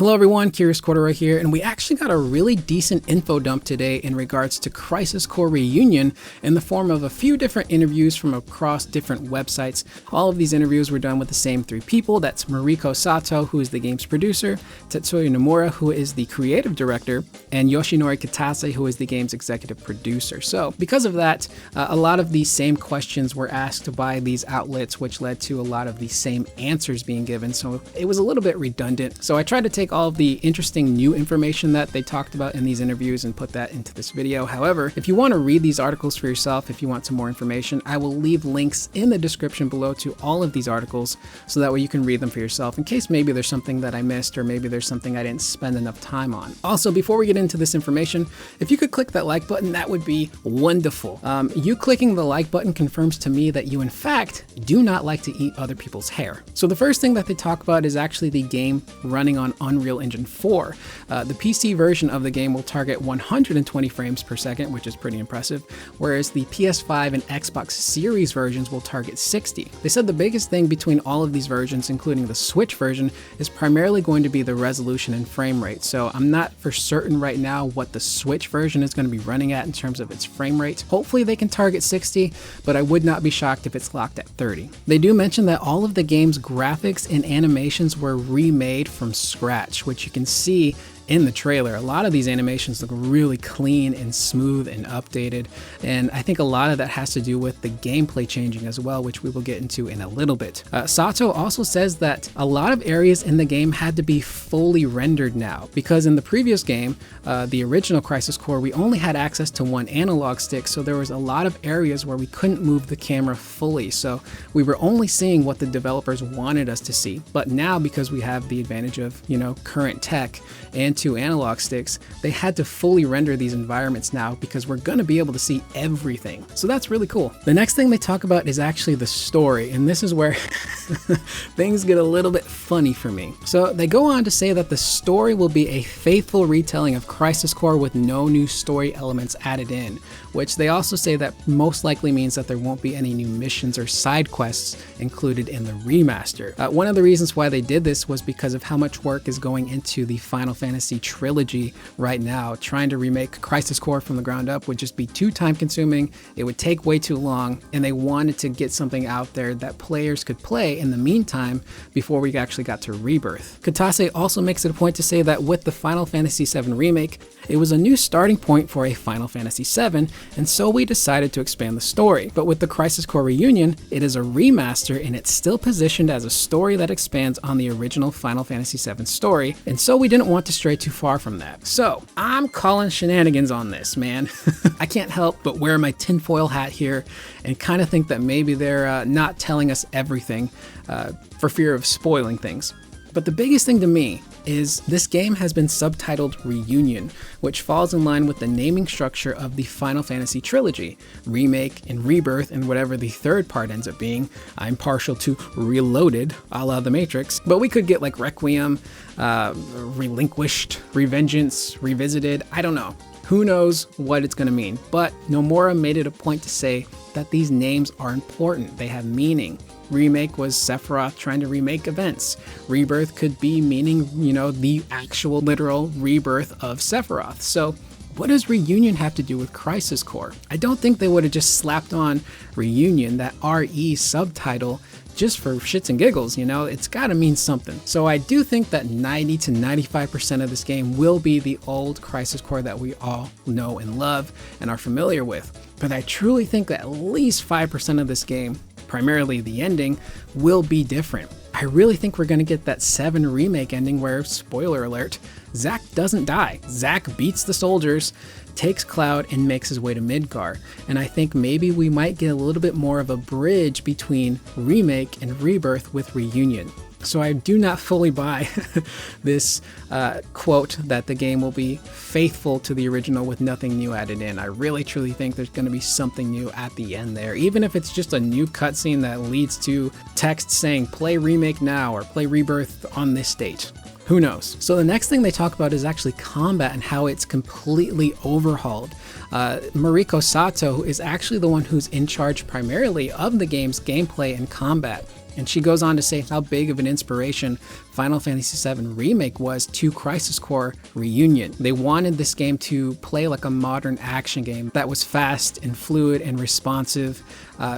Hello everyone, Curious Corduroy here, and we actually got a really decent info dump today in regards to Crisis Core Reunion in the form of a few different interviews from across different websites. All of these interviews were done with the same three people. That's Mariko Sato, who is the game's producer, Tetsuya Nomura, who is the creative director, and Yoshinori Kitase, who is the game's executive producer. So because of that, a lot of these same questions were asked by these outlets, which led to a lot of the same answers being given. So it was a little bit redundant. So I tried to take all of the interesting new information that they talked about in these interviews and put that into this video. However, if you want to read these articles for yourself, if you want some more information, I will leave links in the description below to all of these articles so that way you can read them for yourself in case maybe there's something that I missed or maybe there's something I didn't spend enough time on. Also, before we get into this information, if you could click that like button, that would be wonderful. You clicking the like button confirms to me that you in fact do not like to eat other people's hair. So the first thing that they talk about is actually the game running on Unreal Engine 4. The PC version of the game will target 120 frames per second, which is pretty impressive, whereas the PS5 and Xbox Series versions will target 60. They said the biggest thing between all of these versions, including the Switch version, is primarily going to be the resolution and frame rate. So I'm not for certain right now what the Switch version is going to be running at in terms of its frame rate. Hopefully they can target 60, but I would not be shocked if it's locked at 30. They do mention that all of the game's graphics and animations were remade from scratch, which you can see in the trailer. A lot of these animations look really clean and smooth and updated, and I think a lot of that has to do with the gameplay changing as well, which we will get into in a little bit. Sato also says that a lot of areas in the game had to be fully rendered now, because in the previous game, the original Crisis Core, we only had access to one analog stick, so there was a lot of areas where we couldn't move the camera fully, so we were only seeing what the developers wanted us to see. But now, because we have the advantage of, current tech and two analog sticks, they had to fully render these environments now because we're going to be able to see everything. So that's really cool. The next thing they talk about is actually the story, and this is where things get a little bit funny for me. So they go on to say that the story will be a faithful retelling of Crisis Core with no new story elements added in, which they also say that most likely means that there won't be any new missions or side quests included in the remaster. One of the reasons why they did this was because of how much work is going into the Final Fantasy trilogy right now. Trying to remake Crisis Core from the ground up would just be too time consuming, it would take way too long, and they wanted to get something out there that players could play in the meantime before we actually got to Rebirth. Kitase also makes it a point to say that with the Final Fantasy VII Remake, it was a new starting point for a Final Fantasy VII, and so we decided to expand the story. But with the Crisis Core Reunion, it is a remaster and it's still positioned as a story that expands on the original Final Fantasy VII story, and so we didn't want to stray too far from that. So I'm calling shenanigans on this, man. I can't help but wear my tinfoil hat here and kind of think that maybe they're not telling us everything for fear of spoiling things. But the biggest thing to me is this game has been subtitled Reunion, which falls in line with the naming structure of the Final Fantasy trilogy, Remake and Rebirth, and whatever the third part ends up being. I'm partial to Reloaded, a la The Matrix, but we could get like Requiem, Relinquished, Revengeance, Revisited, I don't know. Who knows what it's going to mean, but Nomura made it a point to say that these names are important, they have meaning. Remake was Sephiroth trying to remake events. Rebirth could be meaning, the actual literal rebirth of Sephiroth. So what does Reunion have to do with Crisis Core? I don't think they would have just slapped on Reunion, that RE subtitle, just for shits and giggles, it's gotta mean something. So I do think that 90 to 95% of this game will be the old Crisis Core that we all know and love and are familiar with. But I truly think that at least 5% of this game, primarily the ending, will be different. I really think we're gonna get that 7 remake ending where, spoiler alert, Zack doesn't die. Zack beats the soldiers, takes Cloud, and makes his way to Midgar. And I think maybe we might get a little bit more of a bridge between Remake and Rebirth with Reunion. So I do not fully buy this quote that the game will be faithful to the original with nothing new added in. I really truly think there's going to be something new at the end there, even if it's just a new cutscene that leads to text saying play Remake now or play Rebirth on this date. Who knows? So the next thing they talk about is actually combat and how it's completely overhauled. Mariko Sato is actually the one who's in charge primarily of the game's gameplay and combat. And she goes on to say how big of an inspiration Final Fantasy VII Remake was to Crisis Core Reunion. They wanted this game to play like a modern action game that was fast and fluid and responsive.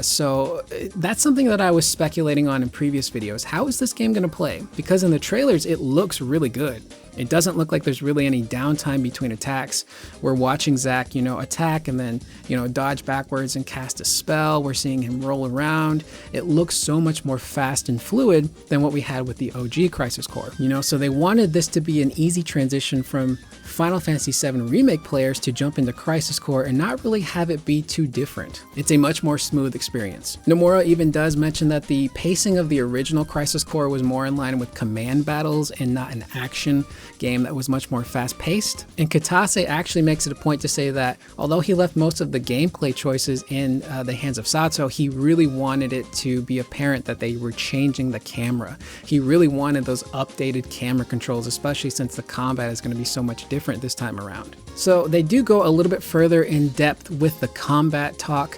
So that's something that I was speculating on in previous videos. How is this game going to play? Because in the trailers, it looks really good. It doesn't look like there's really any downtime between attacks. We're watching Zack, attack and then, dodge backwards and cast a spell. We're seeing him roll around. It looks so much more fast and fluid than what we had with the OG Crisis Core. So they wanted this to be an easy transition from Final Fantasy VII Remake players to jump into Crisis Core and not really have it be too different. It's a much more smooth experience. Nomura even does mention that the pacing of the original Crisis Core was more in line with command battles and not an action game that was much more fast-paced. And Katase actually makes it a point to say that although he left most of the gameplay choices in the hands of Sato, he really wanted it to be apparent that they were changing the camera. He really wanted those updated camera controls, especially since the combat is going to be so much different this time around. So they do go a little bit further in depth with the combat talk.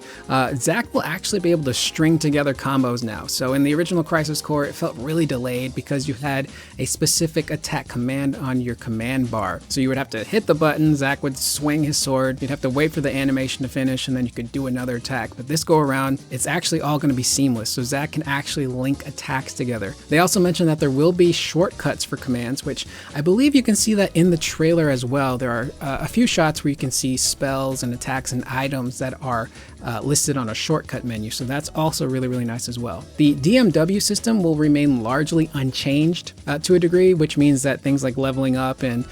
Zack will actually be able to string together combos now. So in the original Crisis Core, it felt really delayed because you had a specific attack command on your command bar. So you would have to hit the button, Zack would swing his sword, you'd have to wait for the animation to finish, and then you could do another attack. But this go around, it's actually all going to be seamless, so Zack can actually link attacks together. They also mentioned that there will be shortcuts for commands, which I believe you can see that in the trailer as well. There are a few shots where you can see spells and attacks and items that are listed on a shortcut menu, so that's also really, really nice as well. The DMW system will remain largely unchanged to a degree, which means that things like leveling up and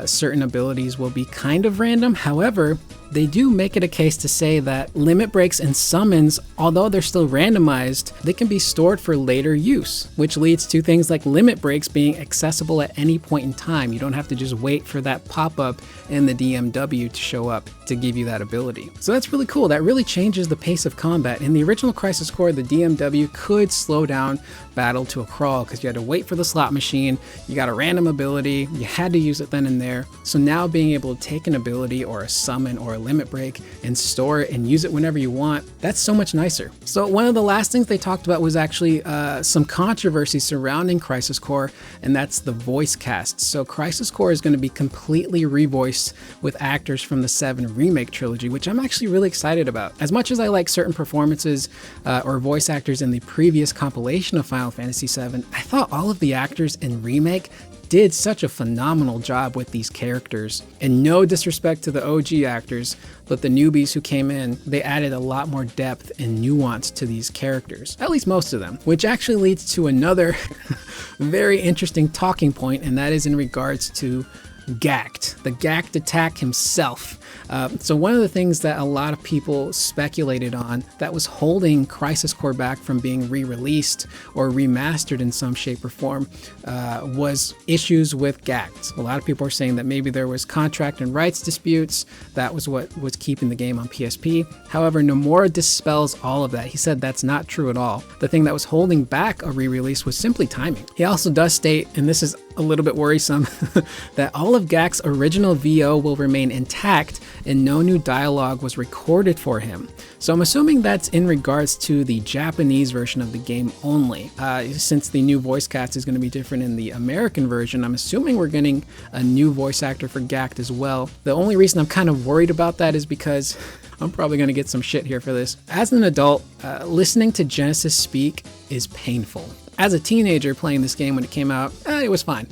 certain abilities will be kind of random. However, they do make it a case to say that limit breaks and summons, although they're still randomized, they can be stored for later use, which leads to things like limit breaks being accessible at any point in time. You don't have to just wait for that pop-up in the DMW to show up to give you that ability. So that's really cool. That really changes the pace of combat. In the original Crisis Core, the DMW could slow down battle to a crawl because you had to wait for the slot machine, you got a random ability, you had to use it then and there. So now being able to take an ability or a summon or a limit break and store it and use it whenever you want, that's so much nicer. So one of the last things they talked about was actually some controversy surrounding Crisis Core, and that's the voice cast. So Crisis Core is going to be completely revoiced with actors from the VII Remake trilogy, which I'm actually really excited about. As much as I like certain performances or voice actors in the previous compilation of Final Fantasy VII, I thought all of the actors in Remake did such a phenomenal job with these characters. And no disrespect to the OG actors, but the newbies who came in, they added a lot more depth and nuance to these characters, at least most of them, which actually leads to another very interesting talking point, and that is in regards to Gackt, the Gackt attack himself. So one of the things that a lot of people speculated on that was holding Crisis Core back from being re-released or remastered in some shape or form was issues with Gackt. A lot of people are saying that maybe there was contract and rights disputes. That was what was keeping the game on PSP. However, Nomura dispels all of that. He said that's not true at all. The thing that was holding back a re-release was simply timing. He also does state, and this is a little bit worrisome, that all of Gackt's original VO will remain intact and no new dialogue was recorded for him. So I'm assuming that's in regards to the Japanese version of the game only. Since the new voice cast is going to be different in the American version, I'm assuming we're getting a new voice actor for Gackt as well. The only reason I'm kind of worried about that is because I'm probably going to get some shit here for this. As an adult, listening to Genesis speak is painful. As a teenager playing this game when it came out, it was fine.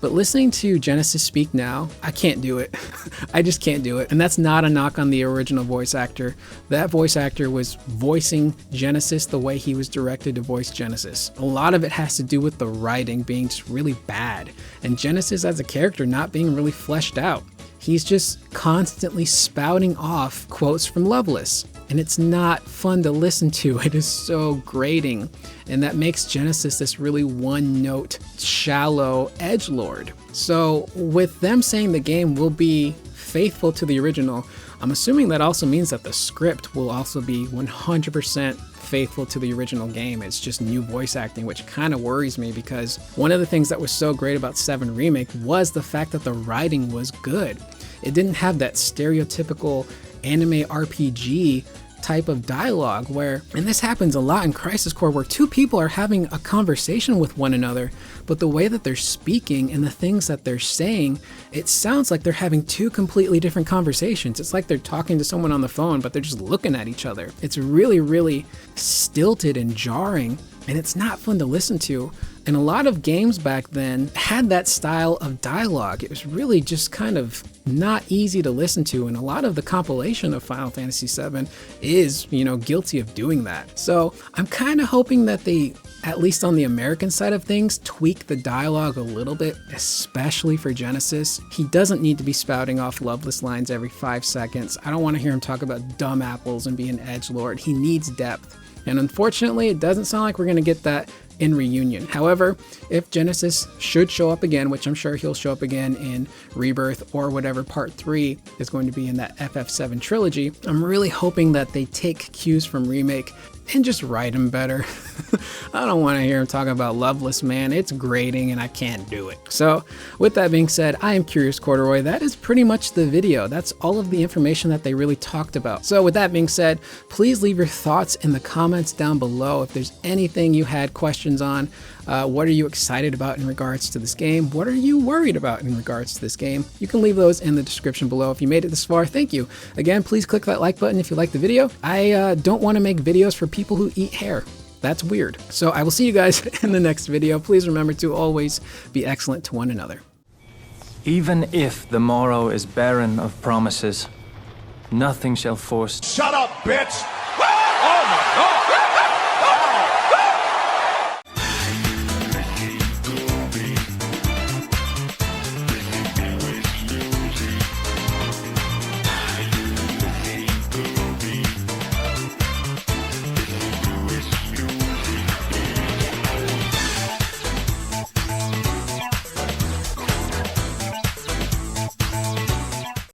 But listening to Genesis speak now, I can't do it. I just can't do it. And that's not a knock on the original voice actor. That voice actor was voicing Genesis the way he was directed to voice Genesis. A lot of it has to do with the writing being just really bad, and Genesis as a character not being really fleshed out. He's just constantly spouting off quotes from Loveless, and it's not fun to listen to. It is so grating, and that makes Genesis this really one-note, shallow edgelord. So with them saying the game will be faithful to the original, I'm assuming that also means that the script will also be 100% faithful to the original game. It's just new voice acting, which kind of worries me, because one of the things that was so great about VII Remake was the fact that the writing was good. It didn't have that stereotypical anime RPG type of dialogue where, and this happens a lot in Crisis Core, where two people are having a conversation with one another, but the way that they're speaking and the things that they're saying, it sounds like they're having two completely different conversations. It's like they're talking to someone on the phone, but they're just looking at each other. It's really, really stilted and jarring, and it's not fun to listen to. And a lot of games back then had that style of dialogue. It was really just kind of not easy to listen to, and a lot of the compilation of Final Fantasy VII is, guilty of doing that. So I'm kind of hoping that they, at least on the American side of things, tweak the dialogue a little bit, especially for Genesis. He doesn't need to be spouting off loveless lines every 5 seconds. I don't want to hear him talk about dumb apples and be an edgelord. He needs depth. And unfortunately, it doesn't sound like we're going to get that in Reunion. However, if Genesis should show up again, which I'm sure he'll show up again in Rebirth or whatever part 3 is going to be in that FF7 trilogy, I'm really hoping that they take cues from Remake and just write him better. I don't want to hear him talking about Loveless, man. It's grating and I can't do it. So with that being said, I am Curious Corduroy. That is pretty much the video. That's all of the information that they really talked about. So with that being said, please leave your thoughts in the comments down below. If there's anything you had questions on, what are you excited about in regards to this game? What are you worried about in regards to this game? You can leave those in the description below. If you made it this far, thank you. Again, please click that like button if you liked the video. I don't want to make videos for people who eat hair. That's weird. So I will see you guys in the next video. Please remember to always be excellent to one another. Even if the morrow is barren of promises, nothing shall force. Shut up, bitch!